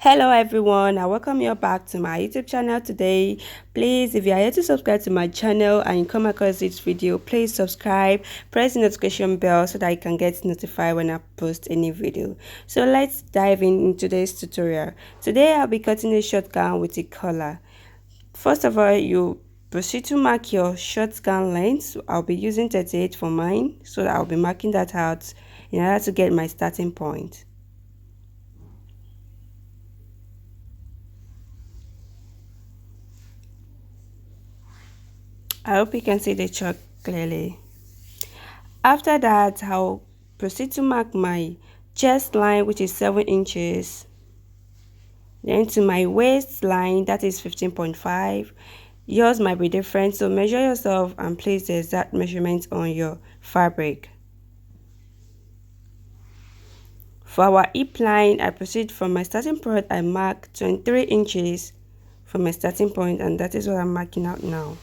Hello everyone, I welcome you back to my YouTube channel today. Please, if you are yet to subscribe to my channel and you come across this video, please subscribe, press the notification bell so that you can get notified when I post any video. So let's dive in today's tutorial. Today I'll be cutting a short gown with a collar. First of all, you proceed to mark your short gown length. I'll be using 38 for mine, so I'll be marking that out in order to get my starting point. I hope you can see the chart clearly. After that, I'll proceed to mark my chest line, which is 7 inches. Then to my waist line, that is 15.5. Yours might be different, so measure yourself and place the exact measurement on your fabric. For our hip line, I proceed from my starting point. I mark 23 inches from my starting point, and that is what I'm marking out now.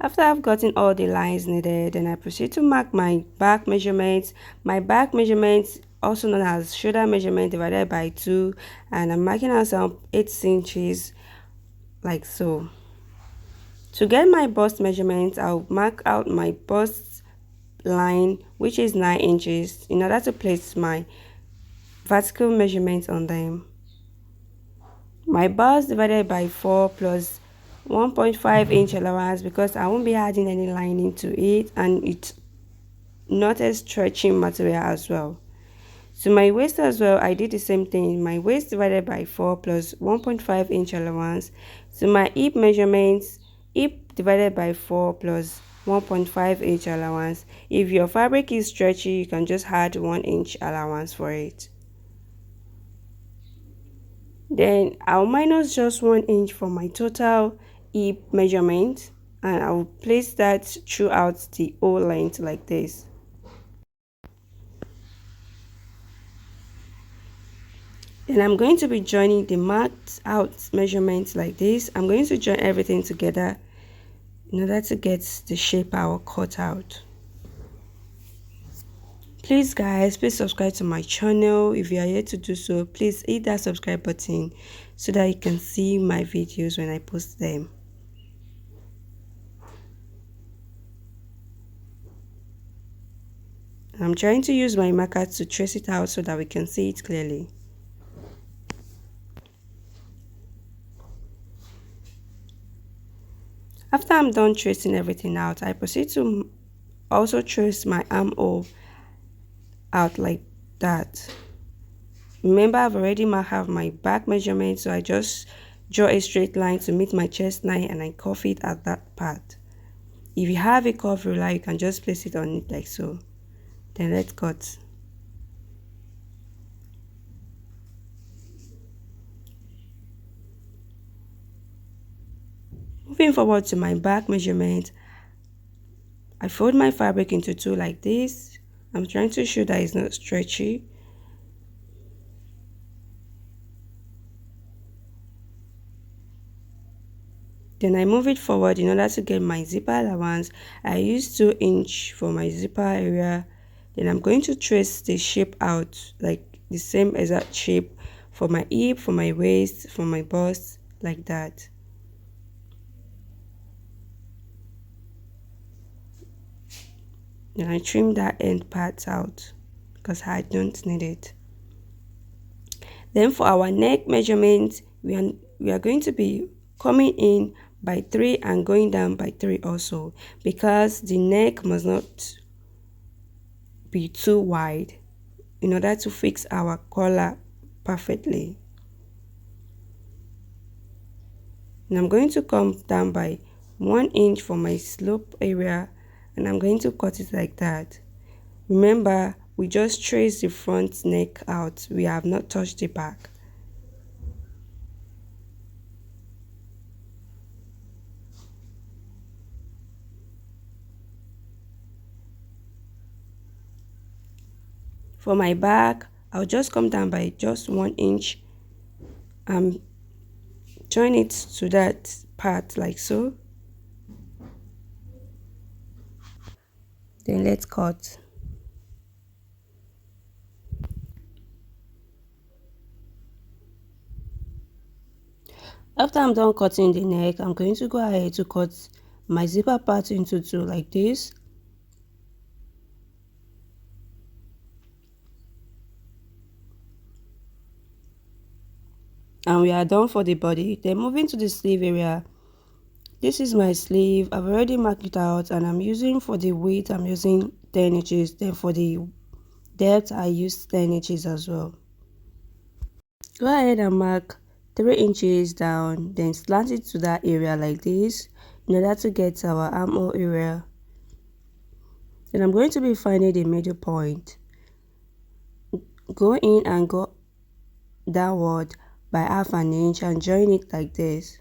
After I've gotten all the lines needed, then I proceed to mark my back measurements. My back measurements, also known as shoulder measurement, divided by 2, and I'm marking out some 8 inches like so. To get my bust measurements, I'll mark out my bust line, which is 9 inches, in order to place my vertical measurements on them. My bust divided by 4 plus 1.5 inch allowance, because I won't be adding any lining to it, and it's not a stretching material as well. So my waist as well, I did the same thing. My waist divided by 4 plus 1.5 inch allowance. So my hip measurements, hip divided by 4 plus 1.5 inch allowance. If your fabric is stretchy, you can just add 1 inch allowance for it. Then I'll minus just 1 inch for my total hip measurement, and I'll place that throughout the whole length like this. Then I'm going to be joining the marked out measurements like this. I'm going to join everything together in order to get the shape I will cut out. Please guys, please subscribe to my channel. If you are yet to do so, please hit that subscribe button so that you can see my videos when I post them. I'm trying to use my marker to trace it out so that we can see it clearly. After I'm done tracing everything out, I proceed to also trace my armhole out like that. Remember, I've already marked my back measurement, so I just draw a straight line to meet my chest line and I curve it at that part. If you have a curve ruler, you can just place it on it like so. Then let's cut. Moving forward to my back measurement, I fold my fabric into 2 like this. I'm trying to show that it's not stretchy. Then I move it forward in order to get my zipper allowance. I use 2 inch for my zipper area. Then I'm going to trace the shape out, like the same exact shape for my hip, for my waist, for my bust, like that. Then I trim that end part out because I don't need it. Then for our neck measurement, we are going to be coming in by 3 and going down by 3 also, because the neck must not be too wide in order to fix our collar perfectly. And I'm going to come down by 1 inch for my slope area, and I'm going to cut it like that. Remember, we just traced the front neck out, we have not touched the back. For my back, I'll just come down by just 1 inch and join it to that part like so. Then let's cut. After I'm done cutting the neck, I'm going to go ahead to cut my zipper part into two like this. And we are done for the body. Then moving to the sleeve area. This is my sleeve. I've already marked it out, and I'm using, for the width, I'm using 10 inches. Then for the depth, I used 10 inches as well. Go ahead and mark 3 inches down, then slant it to that area like this in order to get our armhole area. Then I'm going to be finding the middle point. Go in and go downward by half an inch and join it like this.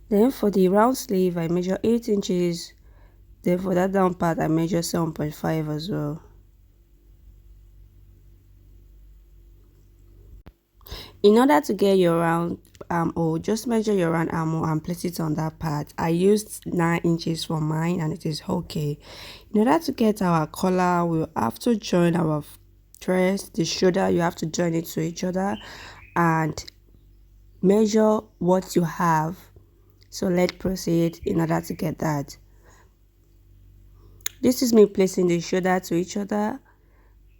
Then for the round sleeve, I measure 8 inches. Then for that down part, I measure 7.5 as well. In order to get your round armhole, just measure your round armhole and place it on that part. I used 9 inches for mine and it is okay. In order to get our collar, we'll have to join our dress, the shoulder, you have to join it to each other and measure what you have. So let's proceed in order to get that. This is me placing the shoulder to each other,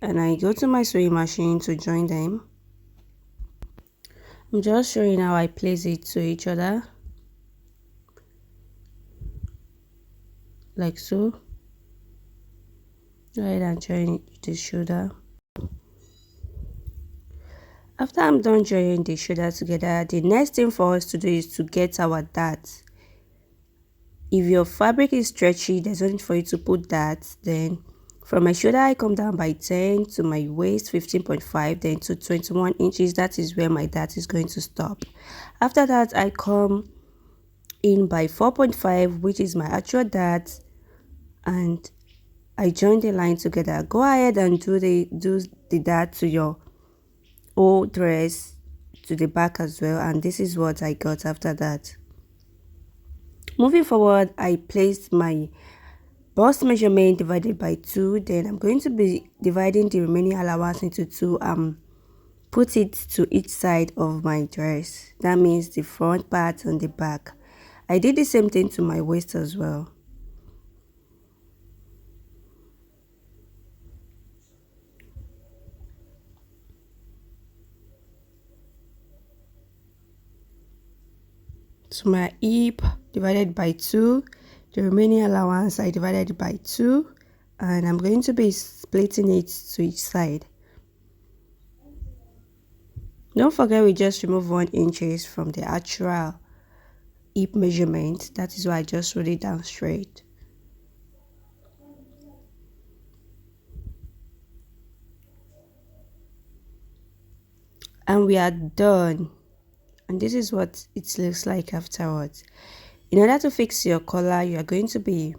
and I go to my sewing machine to join them. I'm just showing how I place it to each other, like so. Go ahead and join the shoulder. After I'm done joining the shoulder together, the next thing for us to do is to get our darts. If your fabric is stretchy, there's no need for you to put darts. Then from my shoulder, I come down by 10 to my waist 15.5, then to 21 inches. That is where my dart is going to stop. After that, I come in by 4.5, which is my actual dart, and I join the line together. Go ahead and do the dart to your whole dress, to the back as well, and this is what I got after that. Moving forward, I placed my bust measurement divided by 2. Then I'm going to be dividing the remaining allowance into 2 and put it to each side of my dress. That means the front part and the back. I did the same thing to my waist as well. So my hip divided by 2, the remaining allowance I divided by 2, and I'm going to be splitting it to each side. Don't forget, we just remove 1 inch from the actual hip measurement. That is why I just wrote it down straight. And we are done. And this is what it looks like afterwards. In order to fix your collar, you are going to be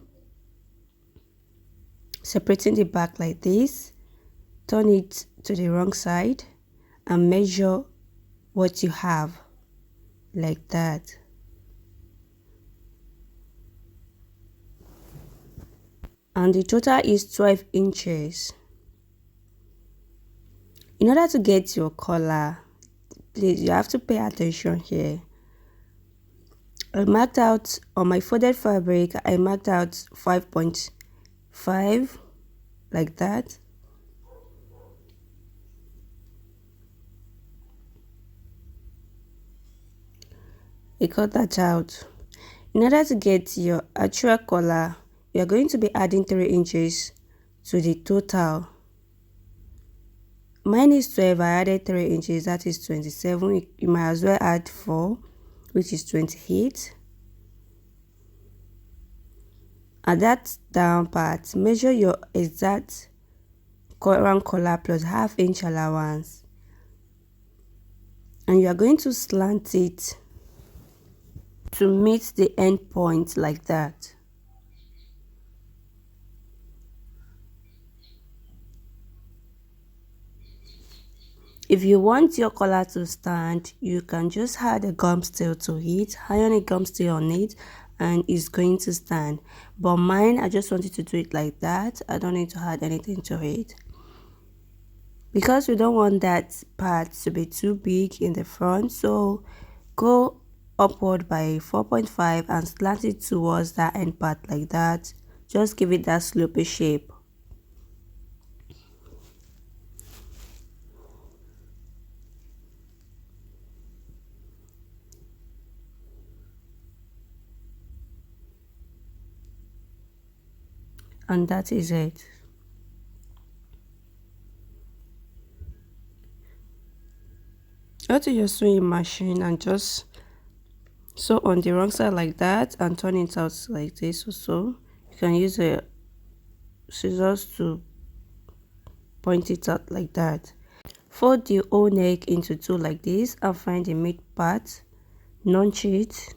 separating the back like this, turn it to the wrong side and measure what you have like that. And the total is 12 inches. In order to get your collar, please, you have to pay attention here. I marked out on my folded fabric, I marked out 5.5 like that. I cut that out. In order to get your actual collar, you are going to be adding 3 inches to the total. Mine is 12, I added 3 inches, that is 27. You might as well add 4, which is 28. At that down part, measure your exact round collar plus half-inch allowance, and you are going to slant it to meet the end point like that. If you want your collar to stand, you can just add a gum steel to it, iron a gum steel on it, and it's going to stand. But mine, I just wanted to do it like that. I don't need to add anything to it. because we don't want that part to be too big in the front, so go upward by 4.5 and slant it towards that end part like that. Just give it that slopey shape. And that is it. Go to your sewing machine and just sew on the wrong side like that and turn it out like this. Also, you can use a scissors to point it out like that. Fold the whole neck into two like this and find the mid part, notch it,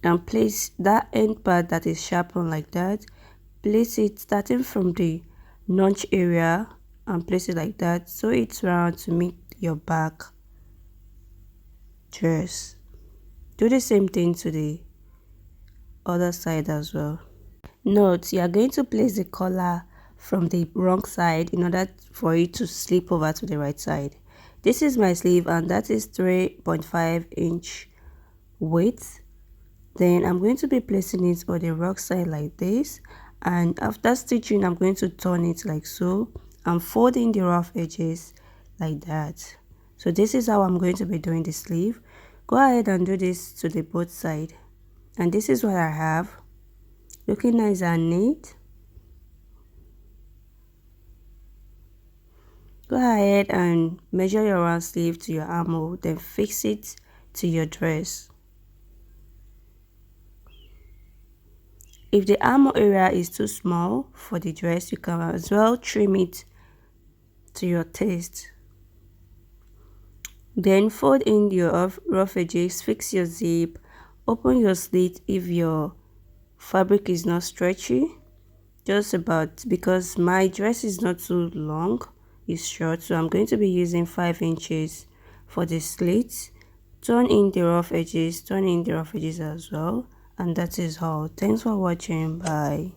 and place that end part that is sharpened like that. Place it starting from the notch area and place it like that. Sew it round to meet your back dress. Do the same thing to the other side as well. Note, you are going to place the collar from the wrong side in order for it to slip over to the right side. This is my sleeve and that is 3.5 inch width. Then I'm going to be placing it on the wrong side like this, and after stitching I'm going to turn it like so and folding the rough edges like that. So this is how I'm going to be doing the sleeve. Go ahead and do this to the both side, and this is what I have, looking nice and neat. Go ahead and measure your round sleeve to your armhole, then fix it to your dress. If the armhole area is too small for the dress, you can as well trim it to your taste. Then fold in your rough edges, fix your zip, open your slit if your fabric is not stretchy, just about, because my dress is not too long, it's short, so I'm going to be using 5 inches for the slit. Turn in the rough edges, turn in the rough edges as well, and that is all. Thanks for watching. Bye.